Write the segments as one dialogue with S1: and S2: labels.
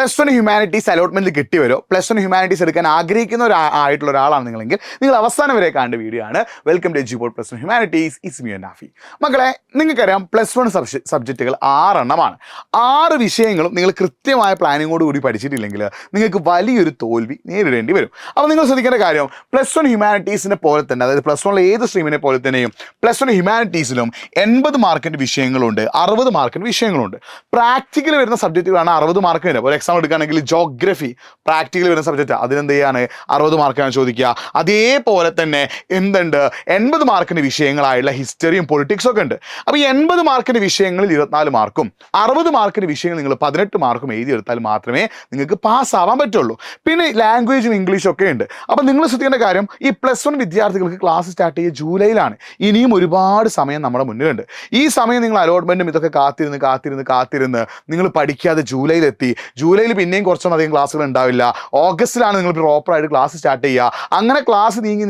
S1: +1 humanities allotment കിട്ടി വരോ +1 humanities എടുക്കാൻ ആഗ്രഹിക്കുന്ന ആയിട്ടുള്ള ഒരാളാണ് നിങ്ങളെങ്കിൽ നിങ്ങൾ അവസാനം വരെ കാണേണ്ട വീഡിയോ ആണ്. Welcome to Edupod +1 humanities. It's me Nafi. മക്കളെ, നിങ്ങൾക്കറിയാം +1 സബ്ജക്റ്റുകൾ 6 എണ്ണമാണ്. 6 വിഷയങ്ങളും നിങ്ങൾ കൃത്യമായ പ്ലാനിങ്ങോട് കൂടി പഠിച്ചിട്ടില്ലെങ്കിൽ നിങ്ങൾക്ക് വലിയൊരു തോൽവി നേരിടേണ്ടി വരും. അപ്പോൾ നിങ്ങൾ ശ്രദ്ധിക്കേണ്ട കാര്യം, +1 ഹ്യൂമാനിറ്റീസിനെ പോലെ തന്നെ, അതായത് +1 ഏത് സ്ട്രീമിനെ പോലെ തന്നെയും +1 ഹ്യൂമാനിറ്റീസിലും 80 മാർക്കിൻ്റെ വിഷയങ്ങളുണ്ട്, 60 മാർക്കിൻ്റെ വിഷയങ്ങളുണ്ട്. പ്രാക്ടിക്കൽ വരുന്ന സബ്ജക്റ്റുകളാണ് 60 മാർക്ക് വരിക. ഒരു എക്സാം എടുക്കുകയാണെങ്കിൽ ജോഗ്രഫി പ്രാക്ടിക്കൽ വരുന്ന സബ്ജക്റ്റ്, അതിനെന്ത് ചെയ്യാണ് 60 മാർക്കാണ് ചോദിക്കുക. അതേപോലെ തന്നെ എന്തുണ്ട്, 80 മാർക്കിൻ്റെ വിഷയങ്ങളായുള്ള ഹിസ്റ്ററിയും പൊളിറ്റിക്സും ഒക്കെ ഉണ്ട്. അപ്പോൾ ഈ 80 മാർക്കിൻ്റെ വിഷയങ്ങളിൽ 24 മാർക്കും 60 മാർക്കിൻ്റെ വിഷയങ്ങൾ നിങ്ങൾ 18 മാർക്കും എഴുതിയെടുത്താൽ മാത്രമേ നിങ്ങൾക്ക് പാസ്സാവാൻ പറ്റുള്ളൂ. പിന്നെ ലാംഗ്വേജും ഇംഗ്ലീഷും ഒക്കെ ഉണ്ട്. അപ്പോൾ നിങ്ങൾ ശ്രദ്ധിക്കേണ്ട കാര്യം, ഈ +1 വിദ്യാർത്ഥികൾക്ക് ക്ലാസ് സ്റ്റാർട്ട് ചെയ്യുക ജൂലൈയിലാണ്. ഇനിയും ഒരുപാട് സമയം നമ്മുടെ മുന്നിലുണ്ട്. ഈ സമയം നിങ്ങൾ അലോട്ട്മെൻറ്റും ഇതൊക്കെ കാത്തിരുന്ന് നിങ്ങൾ പഠിക്കാതെ ജൂലൈയിൽ പിന്നെയും കുറച്ചധികം ക്ലാസ്സുകൾ ഉണ്ടാവില്ല. ഓഗസ്റ്റിലാണ് നിങ്ങൾ പ്രോപ്പറായിട്ട് ക്ലാസ് സ്റ്റാർട്ട് ചെയ്യുക. അങ്ങനെ ക്ലാസ് നീങ്ങി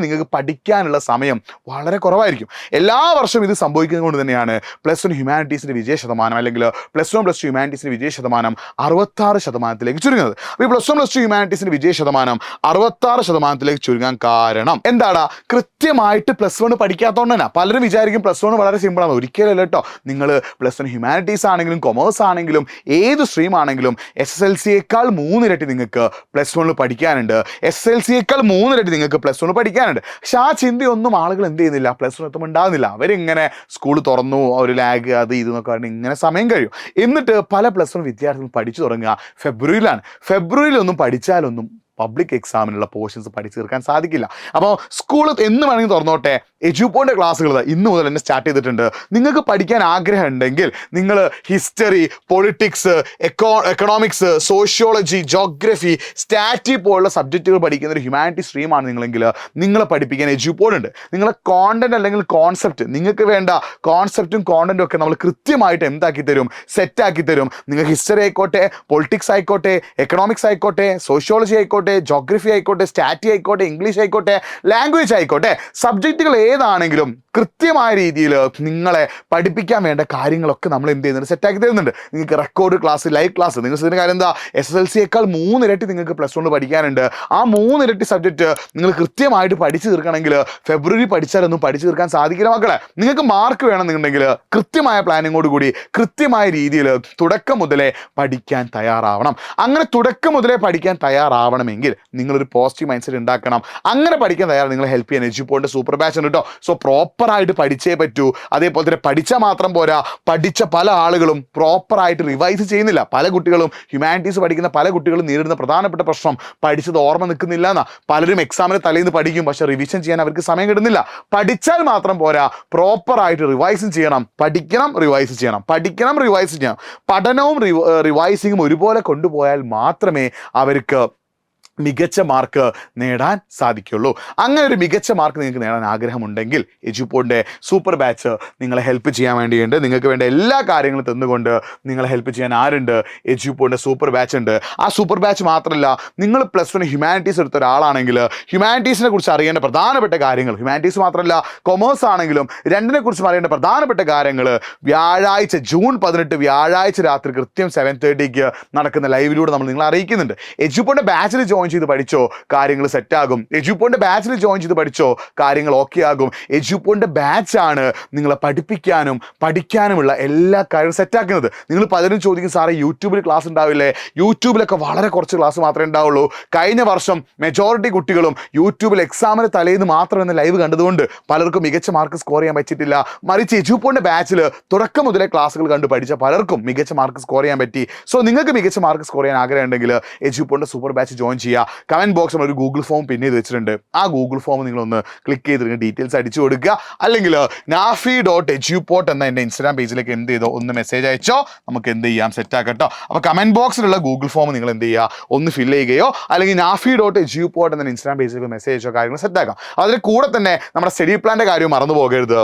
S1: നിങ്ങൾക്ക് പഠിക്കാനുള്ള സമയം വളരെ കുറവായിരിക്കും. എല്ലാ വർഷവും ഇത് സംഭവിക്കുന്നത് കൊണ്ട് തന്നെയാണ് +1 ഹ്യൂമാനിറ്റീസിൻ്റെ വിജയ ശതമാനം, അല്ലെങ്കിൽ +1 +2 ഹ്യൂമാനിറ്റീസിൻ്റെ വിജയ ശതമാനം 66% ചുരുങ്ങുന്നത്. അപ്പോൾ ഈ +1 +2 ഹ്യൂമാനിറ്റീസിൻ്റെ വിജയ ശതമാനം 66% ചുരുങ്ങാൻ കാരണം എന്താണ്? കൃത്യമായിട്ട് +1 പഠിക്കാത്തതുകൊണ്ട് തന്നെ. പലരും വിചാരിക്കും +1 വളരെ സിമ്പിളാണ്. ഒരിക്കലല്ല കേട്ടോ. നിങ്ങൾ +1 ഹ്യൂമാനിറ്റീസ് ആണെങ്കിലും കൊമേഴ്സ് ആണെങ്കിലും ഏത് സ്ട്രീം ആണെങ്കിലും SSLCയേക്കാൾ 3 ഇരട്ടി നിങ്ങൾക്ക് +1 പഠിക്കാനുണ്ട്. SSLCയേക്കാൾ 3 ഇരട്ടി നിങ്ങൾക്ക് +1 പഠിക്കാനുണ്ട്. പക്ഷെ ആ ചിന്തയൊന്നും ആളുകൾ എന്ത് ചെയ്യുന്നില്ല, +1 എത്തുമ്പോൾ ഉണ്ടാകുന്നില്ല. അവരിങ്ങനെ സ്കൂൾ തുറന്നു, ഒരു ലാഗ്, അത് ഇതെന്നൊക്കെ പറഞ്ഞ് ഇങ്ങനെ സമയം കഴിയും. എന്നിട്ട് പല +1 വിദ്യാർത്ഥികൾ പഠിച്ചു തുടങ്ങുക ഫെബ്രുവരിയിലാണ്. ഫെബ്രുവരിയിലൊന്നും പഠിച്ചാലൊന്നും പബ്ലിക് എക്സാമിനുള്ള പോർഷൻസ് പഠിച്ചു തീർക്കാൻ സാധിക്കില്ല. അപ്പോൾ സ്കൂൾ എന്ന് വേണമെങ്കിൽ തുറന്നോട്ടെ, എജ്യൂപോഡിൻ്റെ ക്ലാസ്സുകൾ ഇന്ന് മുതൽ തന്നെ സ്റ്റാർട്ട് ചെയ്തിട്ടുണ്ട്. നിങ്ങൾക്ക് പഠിക്കാൻ ആഗ്രഹം ഉണ്ടെങ്കിൽ നിങ്ങൾ history, politics, economics, sociology, geography, സ്റ്റാറ്റി പോലുള്ള സബ്ജക്റ്റുകൾ പഠിക്കുന്ന ഒരു ഹ്യൂമാനിറ്റി സ്ട്രീമാണ് നിങ്ങളെങ്കിൽ നിങ്ങളെ പഠിപ്പിക്കാൻ എജ്യൂപോഡ് ഉണ്ട്. നിങ്ങളെ കോണ്ടന്റ് അല്ലെങ്കിൽ കോൺസെപ്റ്റ്, നിങ്ങൾക്ക് വേണ്ട കോൺസെപ്റ്റും കോണ്ടന്റും ഒക്കെ നമ്മൾ കൃത്യമായിട്ട് എന്താക്കി തരും, സെറ്റാക്കി തരും. നിങ്ങൾക്ക് ഹിസ്റ്ററി ആയിക്കോട്ടെ, പൊളിറ്റിക്സ് ആയിക്കോട്ടെ, എക്കണോമിക്സ് ആയിക്കോട്ടെ, സോഷ്യോളജി ആയിക്കോട്ടെ, ജോഗ്രഫി ആയിക്കോട്ടെ, സ്റ്റാറ്റി ആയിക്കോട്ടെ, ഇംഗ്ലീഷ് ആയിക്കോട്ടെ, ലാംഗ്വേജ് ആയിക്കോട്ടെ, സബ്ജക്റ്റുകൾ ഏതാണെങ്കിലും കൃത്യമായ രീതിയിൽ നിങ്ങളെ പഠിപ്പിക്കാൻ വേണ്ട കാര്യങ്ങളൊക്കെ നമ്മൾ എന്ത് ചെയ്യുന്നുണ്ട്, സെറ്റാക്കി തരുന്നുണ്ട്. നിങ്ങൾക്ക് റെക്കോർഡ് ക്ലാസ്, ലൈവ് ക്ലാസ്. നിങ്ങൾ ശ്രദ്ധിക്കുന്ന കാര്യം എന്താ, SSLCയേക്കാൾ 3 ഇരട്ടി നിങ്ങൾക്ക് +1 പഠിക്കാനുണ്ട്. ആ 3 ഇരട്ടി സബ്ജക്റ്റ് നിങ്ങൾ കൃത്യമായിട്ട് പഠിച്ചു തീർക്കണമെങ്കിൽ ഫെബ്രുവരി പഠിച്ചാലൊന്നും പഠിച്ചു തീർക്കാൻ സാധിക്കില്ല മക്കളെ. നിങ്ങൾക്ക് മാർക്ക് വേണമെന്നുണ്ടെങ്കിൽ കൃത്യമായ പ്ലാനിങ്ങോട് കൂടി കൃത്യമായ രീതിയിൽ തുടക്കം മുതലേ പഠിക്കാൻ തയ്യാറാവണം. അങ്ങനെ തുടക്കം മുതലേ പഠിക്കാൻ തയ്യാറാവണമെങ്കിൽ നിങ്ങളൊരു പോസിറ്റീവ് മൈൻഡ് സെറ്റ് ഉണ്ടാക്കണം. അങ്ങനെ പഠിക്കാൻ തയ്യാറാണ് നിങ്ങളെ ഹെൽപ്പ് ചെയ്യാൻ എജ്യൂപോഡിൻ്റെ സൂപ്പർ ബാച്ച് ഉണ്ട് കേട്ടോ. സോ പ്രോപ്പറായിട്ട് പഠിച്ചേ പറ്റൂ. അതേപോലെ തന്നെ പഠിച്ചാൽ മാത്രം പോരാ, പഠിച്ച പല ആളുകളും പ്രോപ്പറായിട്ട് റിവൈസ് ചെയ്യുന്നില്ല. പല കുട്ടികളും ഹ്യൂമാനിറ്റീസ് പഠിക്കുന്ന പല കുട്ടികളും നേരിടുന്ന പ്രധാനപ്പെട്ട പ്രശ്നം പഠിച്ചത് ഓർമ്മ നിൽക്കുന്നില്ല എന്നാ. പലരും എക്സാമിന് തലേന്ന് പഠിക്കും, പക്ഷെ റിവിഷൻ ചെയ്യാൻ അവർക്ക് സമയം കിട്ടുന്നില്ല. പഠിച്ചാൽ മാത്രം പോരാ, പ്രോപ്പറായിട്ട് റിവൈസും ചെയ്യണം. പഠിക്കണം, റിവൈസ് ചെയ്യണം. പഠനവും റിവൈസിങ്ങും ഒരുപോലെ കൊണ്ടുപോയാൽ മാത്രമേ അവർക്ക് മികച്ച മാർക്ക് നേടാൻ സാധിക്കുള്ളൂ. അങ്ങനെ ഒരു മികച്ച മാർക്ക് നിങ്ങൾക്ക് നേടാൻ ആഗ്രഹമുണ്ടെങ്കിൽ എജ്യൂപോഡിൻ്റെ സൂപ്പർ ബാച്ച് നിങ്ങളെ ഹെൽപ്പ് ചെയ്യാൻ വേണ്ടിയുണ്ട്. നിങ്ങൾക്ക് വേണ്ട എല്ലാ കാര്യങ്ങളും തന്നുകൊണ്ട് നിങ്ങളെ ഹെൽപ്പ് ചെയ്യാൻ ആരുണ്ട്? എജ്യൂപോഡിൻ്റെ സൂപ്പർ ബാച്ച് ഉണ്ട്. ആ സൂപ്പർ ബാച്ച് മാത്രമല്ല, നിങ്ങൾ +1 ഹ്യൂമാനിറ്റീസ് എടുത്ത ഒരാളാണെങ്കിൽ ഹ്യൂമാനിറ്റീസിനെ കുറിച്ച് അറിയേണ്ട പ്രധാനപ്പെട്ട കാര്യങ്ങൾ, ഹ്യൂമാനിറ്റീസ് മാത്രമല്ല കൊമേഴ്സ് ആണെങ്കിലും രണ്ടിനെ കുറിച്ചും അറിയേണ്ട പ്രധാനപ്പെട്ട കാര്യങ്ങൾ വ്യാഴാഴ്ച ജൂൺ 18 വ്യാഴാഴ്ച രാത്രി കൃത്യം 7:30 നടക്കുന്ന ലൈവിലൂടെ നമ്മൾ നിങ്ങളെ അറിയിക്കുന്നുണ്ട്. എജ്യൂപോഡിൻ്റെ ബാച്ചിൽ ജോയിൻ ചെയ്ത് പഠിച്ചോ, കാര്യങ്ങൾ സെറ്റാകും. എജ്യൂപോഡിൻ്റെ ബാച്ചിൽ ജോയിൻ ചെയ്ത് പഠിച്ചോ, കാര്യങ്ങൾ ഓക്കെ ആകും. എജ്യൂപോഡിൻ്റെ ബാച്ചാണ് നിങ്ങളെ പഠിക്കാനുമുള്ള എല്ലാ കാര്യവും സെറ്റാക്കുന്നത്. നിങ്ങൾ പലരും ചോദിക്കും, സാറേ യൂട്യൂബിൽ ക്ലാസ് ഉണ്ടാവില്ലേ? യൂട്യൂബിലൊക്കെ വളരെ കുറച്ച് ക്ലാസ് മാത്രമേ ഉണ്ടാവുള്ളൂ. കഴിഞ്ഞ വർഷം മെജോറിറ്റി കുട്ടികളും യൂട്യൂബിൽ എക്സാമിന് തലേന്ന് മാത്രം എന്ന ലൈവ് കണ്ടതുകൊണ്ട് പലർക്കും മികച്ച മാർക്ക് സ്കോർ ചെയ്യാൻ പറ്റിയിട്ടില്ല. മറിച്ച് എജ്യൂപോഡിൻ്റെ ബാച്ചിൽ തുടക്കം മുതലേ ക്ലാസ്സുകൾ കണ്ട് പഠിച്ച പലർക്കും മികച്ച മാർക്ക് സ്കോർ ചെയ്യാൻ പറ്റി. സോ നിങ്ങൾക്ക് മികച്ച മാർക്ക് സ്കോർ ചെയ്യാൻ ആഗ്രഹം ഉണ്ടെങ്കിൽ എജ്യൂപോഡിൻ്റെ സൂപ്പർ ബാച്ച് ജോയിൻ ചെയ്യുക. കമൻറ്റ് ബോക്സിൽ ഒരു ഗൂഗിൾ ഫോം പിൻ ചെയ്ത് വെച്ചിട്ടുണ്ട്. ആ ഗൂഗിൾ ഫോം നിങ്ങളൊന്ന് ക്ലിക്ക് ചെയ്ത് ഡീറ്റെയിൽസ് അടിച്ചു കൊടുക്കുക. അല്ലെങ്കിൽ nafi.eduport എന്ന എൻ്റെ ഇൻസ്റ്റാഗ്രാം പേജിലേക്ക് എന്ത് ചെയ്തോ ഒന്ന് മെസ്സേജ് അയച്ചോ, നമുക്ക് എന്ത് ചെയ്യാം, സെറ്റാക്കട്ടോ. അപ്പോൾ കമൻറ്റ് ബോക്സിലുള്ള ഗൂഗിൾ ഫോം നിങ്ങൾ എന്ത് ചെയ്യുക, ഒന്ന് ഫില്ല് ചെയ്യുകയോ അല്ലെങ്കിൽ nafi.eduport എന്ന ഇൻസ്റ്റാഗ്രാം പേജിലേക്ക് മെസ്സേജ് അയച്ചോ, കാര്യങ്ങൾ സെറ്റാക്കാം. അതിന് കൂടെ തന്നെ നമ്മുടെ സ്റ്റഡി പ്ലാൻ്റെ കാര്യം മറന്നു പോകരുത്.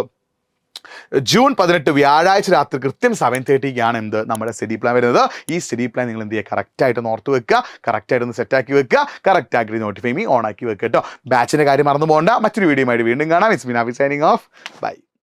S1: ജൂൺ 18 വ്യാഴാഴ്ച രാത്രി കൃത്യം 7:30 എന്ത് നമ്മുടെ സ്റ്റഡി പ്ലാൻ വരുന്നത്. ഈ സ്റ്റഡി പ്ലാൻ നിങ്ങൾ എന്ത് ചെയ്യുക, കറക്റ്റായിട്ട് ഓർത്ത് വെക്കുക, കറക്റ്റായിട്ട് ഒന്ന് സെറ്റാക്കി വെക്കുക, കറക്റ്റാക്കി നോട്ടിഫൈ ഓൺ ആക്കി വെക്കുക കേട്ടോ. ബാച്ചിൻ്റെ കാര്യം മറന്നു പോകണ്ട. മറ്റൊരു വീഡിയോ ആയിട്ട് വീണ്ടും കാണാം. It's me Nafi signing off. By.